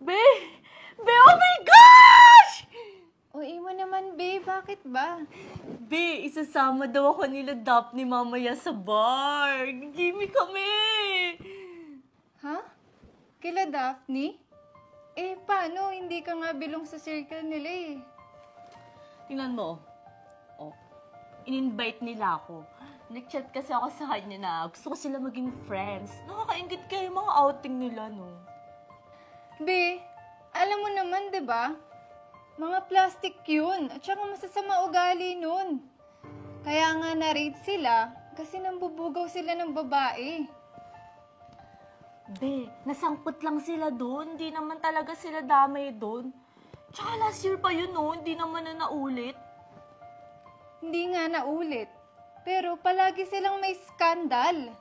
Be! Be, oh my gosh! Uy mo naman, babe. Bakit ba? Be, isasama daw ako nila Daphne mamaya sa bar. Gimme kami! Ha? Kila Daphne? Eh, paano? Hindi ka nga bilong sa circle nila eh. Tingnan mo. Oh, in-invite nila ako. Nag-chat kasi ako sa kanya na gusto ko sila maging friends. Nakakaingit kayo yung mga outing nila, no? Be, alam mo naman, di ba? Mga plastic yun. At saka masasama ugali nun. Kaya nga na-rate sila kasi nambubugaw sila ng babae. Be, nasangkot lang sila doon. Hindi naman talaga sila damay doon. Tsaka last year pa yun, no? Hindi naman na naulit. Hindi nga naulit. Pero palagi silang may skandal.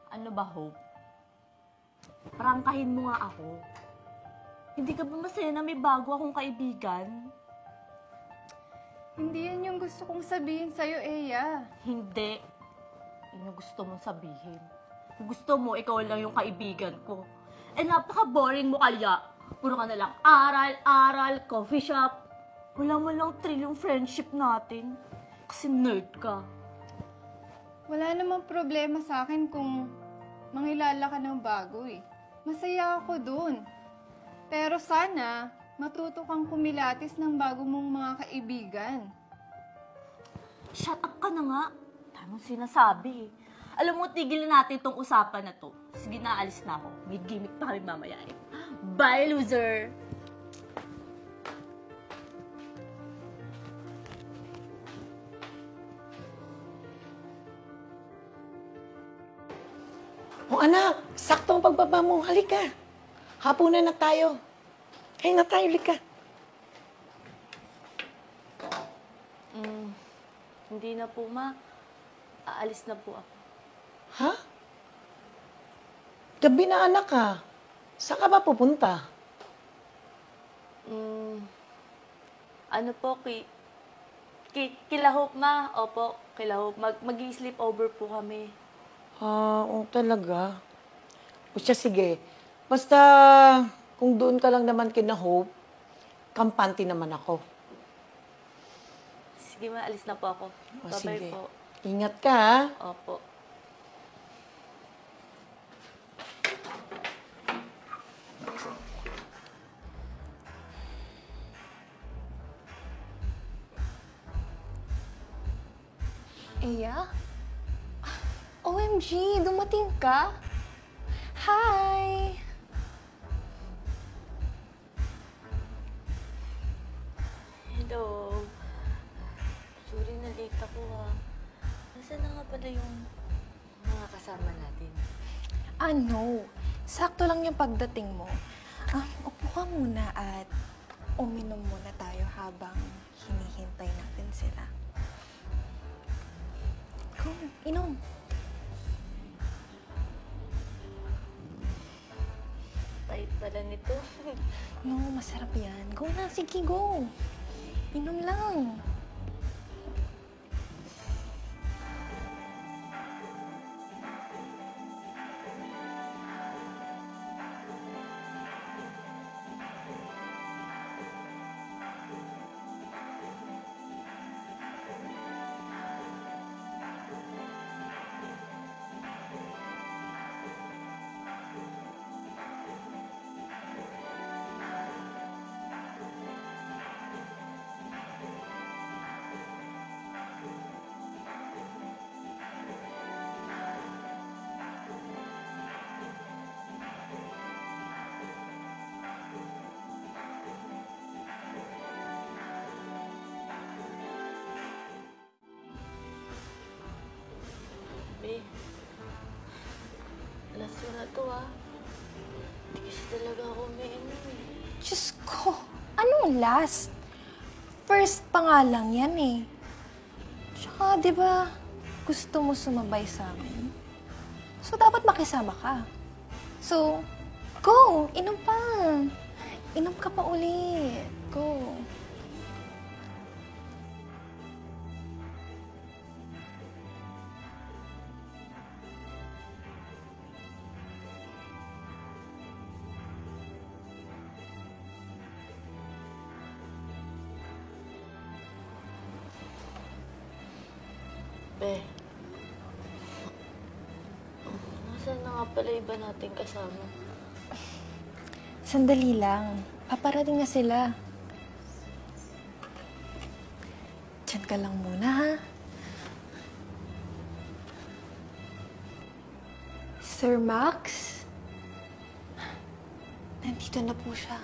Ano ba, Hope? Prangkahin mo nga ako. Hindi ka ba masaya na may bago akong kaibigan? Hindi yan yung gusto kong sabihin sa'yo, Eya. Hindi. Yun yung gusto mong sabihin. Kung gusto mo, ikaw lang yung kaibigan ko. Eh, napaka-boring mo kaya. Puro ka na lang aral, coffee shop. Wala mo lang thrill yung friendship natin. Kasi nerd ka. Wala namang problema sa akin kung mangilala ka ng bago eh. Masaya ako dun. Pero sana, matuto kang kumilatis ng bago mong mga kaibigan. Shut up ka na nga. Tamang sinasabi eh. Alam mo, tigilin natin itong usapan na to. Sige na, alis na ako. May gimmick pa kami mamaya eh. Bye, loser! Oh anak, sakto ang pagbaba mo. Halika. Hapunan na tayo. Kain na tayo, halika. Hindi na po, ma. Aalis na po ako. Ha? Gabi na anak ha. Saan ka ba pupunta? Ano po, kila Hope, ma. Opo, kila Hope. Mag-i-sleep over po kami. Oo talaga. O siya, sige. Basta, kung doon ka lang naman kina Hope, kampante naman ako. Sige, ma. Alis na po ako. O, Bye-bye sige. po. Ingat ka ha. Opo. Eya? OMG, dumating ka? Hi! Hello. Sorry na late ako ha. Nasaan na nga pala yung mga kasama natin? Ano? Sakto lang yung pagdating mo. Upo ka muna at uminom muna tayo habang hinihintay natin sila. Go, inom. Tight pala nito. No, masarap yan. Go na, sige, go. Inom lang. Eh, last na to ah. Hindi kasi talaga ako may eh. Diyos ko, anong last? First pa nga lang yan eh. Tsaka, di ba, gusto mo sumabay sa amin? So, dapat makisama ka. So, go! Inom pa! Inom ka pa ulit. Go! ate. Nasaan na nga pala iba nating kasama? Sandali lang. Paparating na sila. Diyan ka lang muna, ha? Sir Max? Nandito na po siya.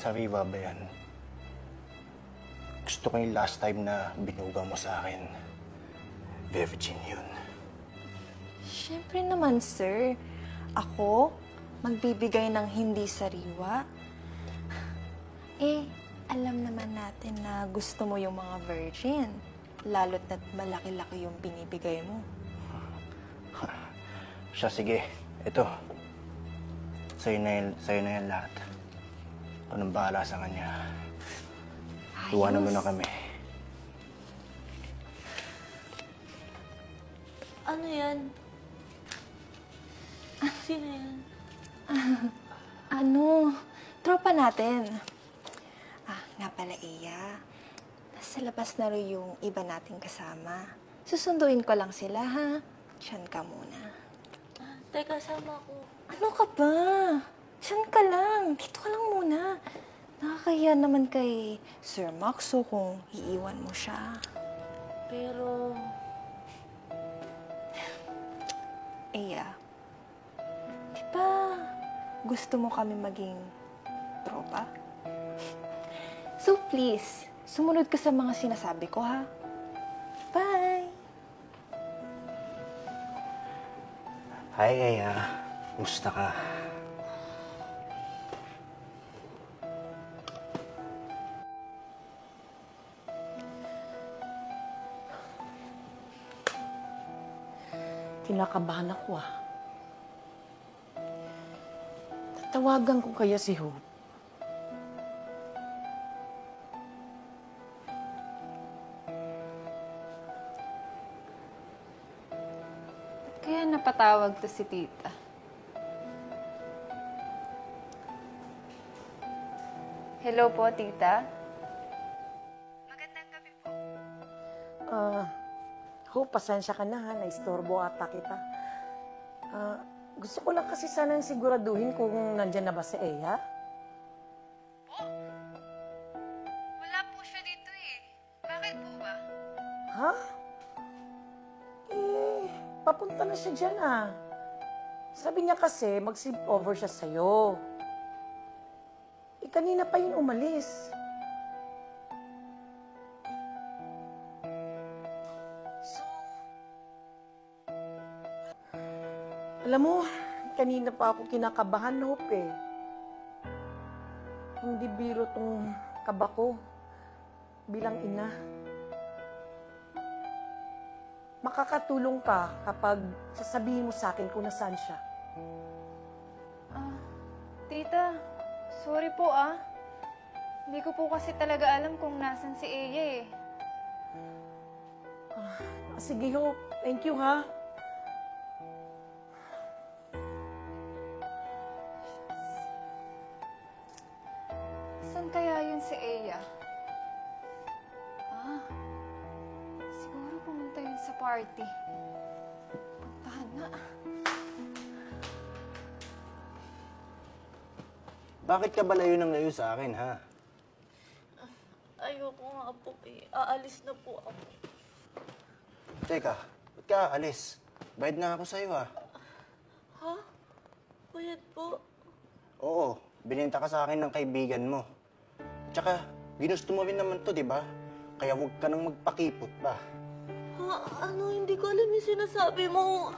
Sariwa ba yan? Gusto ko yung last time na binugang mo sa akin. Virgin yun. Siyempre naman, sir. Ako, magbibigay ng hindi sariwa. Eh, alam naman natin na gusto mo yung mga virgin. Lalo't na't malaki-laki yung binibigay mo. Siya, sige. Ito. Sa'yo na yan lahat. Ikaw nang bahala sa kanya. Iwanan mo na kami. Ano yan? Sino yan? Ano? Tropa natin. Nga pala, Iya. Nasa labas na rin yung iba nating kasama. Susunduin ko lang sila, ha? Diyan ka muna. Teka, sama ko. Ano ka ba? Diyan ka lang. Dito ka lang muna. Nakakahiya naman kay Sir Maxo kung iiwan mo siya. Pero... Iya, di ba gusto mo kami maging tropa? So please, sumunod ka sa mga sinasabi ko, ha? Bye! Hi, Aya. Kumusta ka? Kinakabahan ako, Tatawagan ko kaya si Hope. Kaya napatawag to si tita. Hello po, tita. Hope, pasensya ka na, ha? Naistorbo ata kita. Gusto ko lang kasi sanang siguraduhin kung nandyan na ba si Eya. Wala po siya dito eh. Bakit po ba? Ha? Papunta na siya dyan, Sabi niya kasi, mag-sleepover siya sa'yo. Kanina pa yun umalis. Alam mo, kanina pa ako kinakabahan, Hope, Hindi biro tong kaba ko bilang ina. Makakatulong ka kapag sasabihin mo sa akin kung nasaan siya. Tita, sorry po Hindi ko po kasi talaga alam kung nasan si Eya eh. Sige, Hope. Thank you, ha? Saan kaya yun si Eya? Siguro pumunta yun sa party. Puntahan na. Bakit ka ba layo ng layo sa akin, ha? Ayoko nga po Aalis na po ako. Teka, ba't ka aalis? Bayad na ako sa'yo, ha? Ha? Bayad po? Oo, bininta ka sa akin ng kaibigan mo. Tsaka, ginusto mo rin naman to, di ba? Kaya huwag ka nang magpakipot pa. Ha? Ano? Hindi ko alam yung sinasabi mo.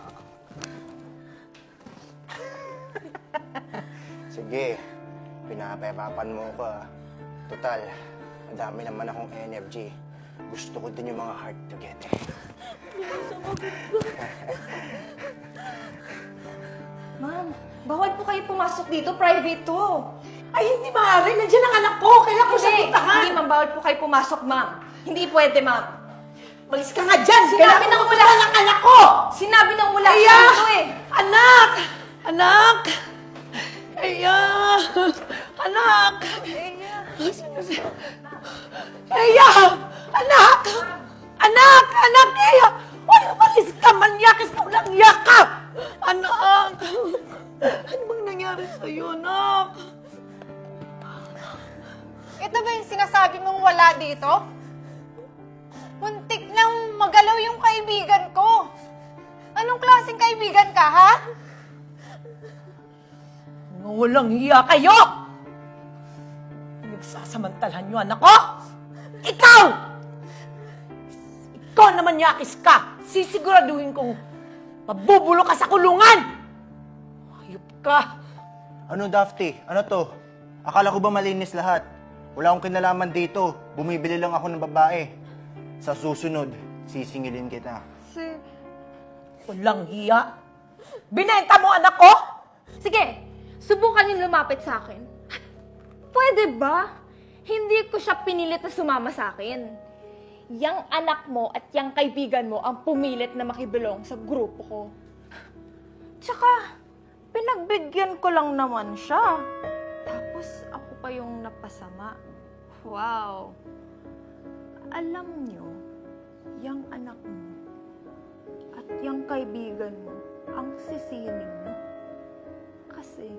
Sige, pinapahirapan mo ko, Total, madami naman akong energy. Gusto ko din yung mga heart together. Ma'am, bawal po kayo pumasok dito. Private to. Ay, hindi maaari. Nandiyan ang anak ko. Kailan ko siya puntahan? Hindi, ma'am. Bawal po kayo pumasok, ma'am. Hindi pwede, ma'am. Malis ka nga dyan! Sinabi ng wala ng anak ko! Sinabi ng wala Aya! dito eh. Anak! Anak! Aya! Anak! Aya! Anak! Anak! Anak! Aya! Wala, malis ka! Manyakis na walang yakap! Anak! Ano bang nangyari sa'yo, anak? Ito ba yung sinasabi mong wala dito? Muntik nang magalaw yung kaibigan ko. Anong klaseng kaibigan ka, ha? Mga walang hiya kayo! Nagsasamantalahan niyo, anak ko! Ikaw! Ikaw naman yakis ka! Sisiguraduhin kong mabubulo ka sa kulungan! Hayop ka! Ano, Dafty? Ano to? Akala ko ba malinis lahat? Wala akong kinalaman dito. Bumibili lang ako ng babae. Sa susunod, sisingilin kita. Sir, Walang hiya! Binenta mo anak ko! Sige, subukan yung lumapit sa akin. Pwede ba? Hindi ko siya pinilit na sumama sa akin. Yang anak mo at yang kaibigan mo ang pumilit na makibulong sa grupo ko. Tsaka, pinagbigyan ko lang naman siya. Tapos ako pa yung napasama. Wow. Alam nyo, yang anak mo at yang kaibigan mo ang sisining mo. Kasi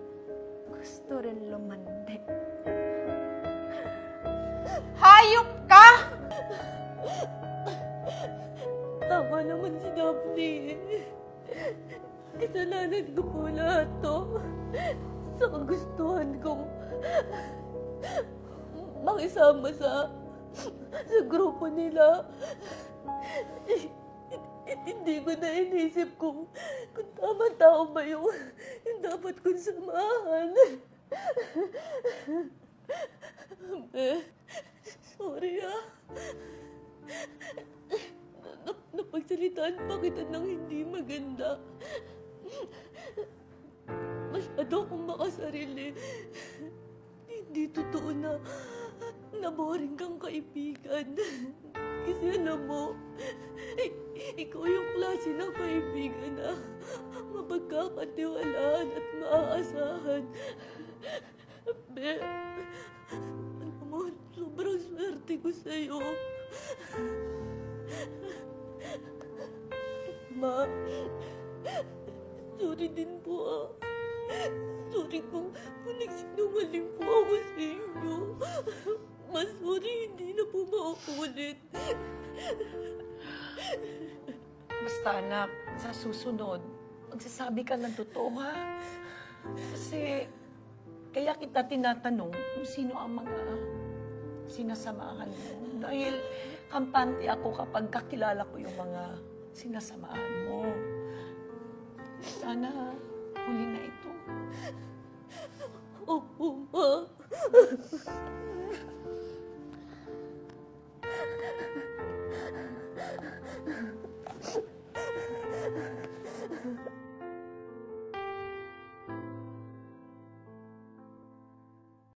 gusto rin lumandi. hayop ka! Tama naman si Daphne. Kasalanan ko po lahat to. Sa kagustuhan kong makisama sa grupo nila. Hindi ko na inisip kung tamang tao ba yung dapat kong samahan. Sorry napagsalitaan pa kita ng hindi maganda. Masyado akong makasarili. Hindi totoo na boring kang kaibigan. Kasi alam mo, ikaw yung klase ng kaibigan na mapagkakatiwalaan at maaasahan. Be, alam mo, sobrang swerte ko sa'yo. Ma, sorry din po. Sorry kung nagsinungaling po ako sa inyo. Mas sorry, hindi na po mauulit. Basta anak, sa susunod, magsasabi ka ng totoo, ha? Kasi, kaya kita tinatanong kung sino ang mga sinasamahan mo. Dahil kampante ako kapag kakilala ko yung mga sinasamahan mo. Sana, huli na ito. Opo, Ma.